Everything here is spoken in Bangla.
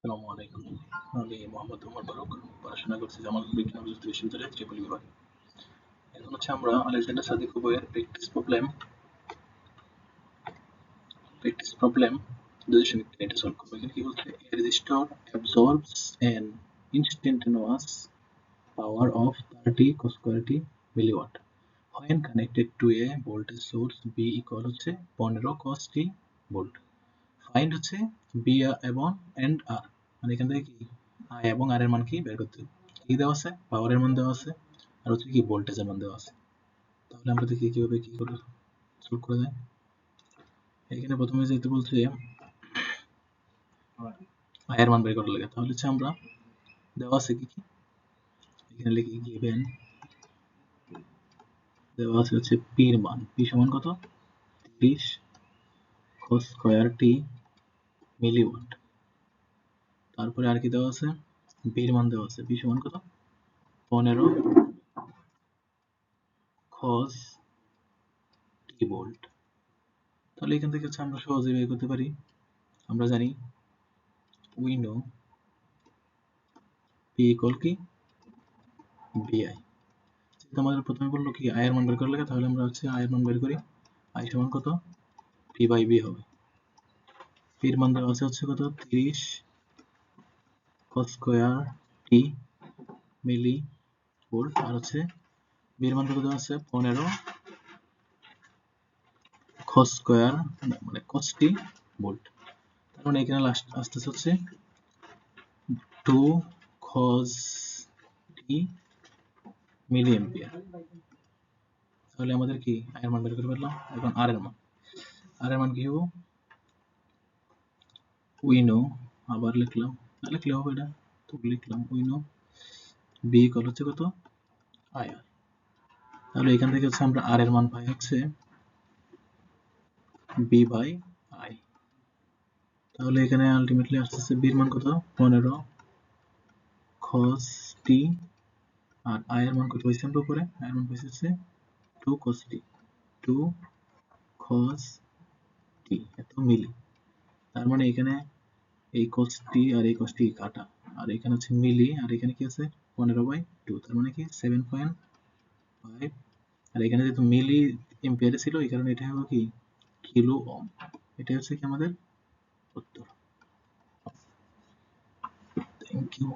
আসসালামু আলাইকুম। আমি মোহাম্মদ ওমর ফারুক। পড়াশোনা করছি জামাল বিজ্ঞান ও প্রযুক্তি বিশ্ববিদ্যালয়ে ত্রিপলি বিভাগে। এখন আমরা আলেকজান্ডার সাদিক বইয়ের প্র্যাকটিস প্রবলেম 2.3 এটা সলভ করব। এখানে কি বলছে? A resistor absorbs an instantaneous power of 30 cos square t milliwatt when connected to a voltage source B equal হচ্ছে 15 cos t volt. ফাইন্ড হচ্ছে বি এবং এন্ড আর, মানে এখান থেকে কি আই এবং আর এর মান কি বের করতে হবে। কি দেওয়া আছে? পাওয়ারের মান দেওয়া আছে, আর হচ্ছে কি ভোল্টেজের মান দেওয়া আছে। তাহলে আমরা দেখি কিভাবে কি করে সলভ করা যায়। এখানে প্রথমে যেহেতু বলছে আই এর মান বের করার লাগে, তাহলে হচ্ছে আমরা দেওয়া আছে কি কি এখানে লিখি গিভেন দেওয়া আছে হচ্ছে পি এর মান, পি সমান কত? 30 cos স্কয়ার টি মিলিওয়াট। তারপরে আর কি দেওয়া আছে? বি এর মান দেওয়া আছে, বি সমান কত? 15 cos t ভোল্ট। তাহলে এখান থেকে হচ্ছে আমরা সহজে বের করতে পারি। আমরা জানি we know P equal কি BI। যেহেতু আমাদের প্রথমে বললো কি I এর মান বের করার লাগে, তাহলে আমরা হচ্ছে I এর মান বের করি। I সমান কত? P by B হবে। P এর মান দেওয়া আছে হচ্ছে কত? 30 cos স্কয়ার t মিলি ভোল্ট, আর হচ্ছে B এর মান কত দেওয়া আছে? 15 cos স্কয়ার মানে cos t ভোল্ট। তার মানে এখানে লাস্ট আসতেছে হচ্ছে 2 cos t মিলি অ্যাম্পিয়ার। তাহলে আমাদের কি I এর মান বের করে ফেললাম। এখন R এর মান, R এর মান কি হবে? we know, আবার লিখলাম, না লিখলে হবে এটা, তো লিখলাম we know B ইকুয়াল হচ্ছে কত? IR। তাহলে এখান থেকে হচ্ছে আমরা R এর মান পাই হচ্ছে B বাই I। তাহলে এখানে আলটিমেটলি আসছে B এর মান কত? 15 cos t, আর I এর মান কত হয়েছে আমরা উপরে? I এর মান হয়েছে 2 cos t, 2 cos t এত মিলি। তার মানে এখানে এই cos t আর এই cos t কাটা, আর এখানে হচ্ছে মিলি, আর এখানে কি আছে 15/2, তার মানে কি 7.5, আর এখানে যেহেতু মিলি এম্পিয়ারে ছিল এই কারণে এটা হবে কি কিলো ওহম। এটা হচ্ছে কি আমাদের উত্তর। Thank you.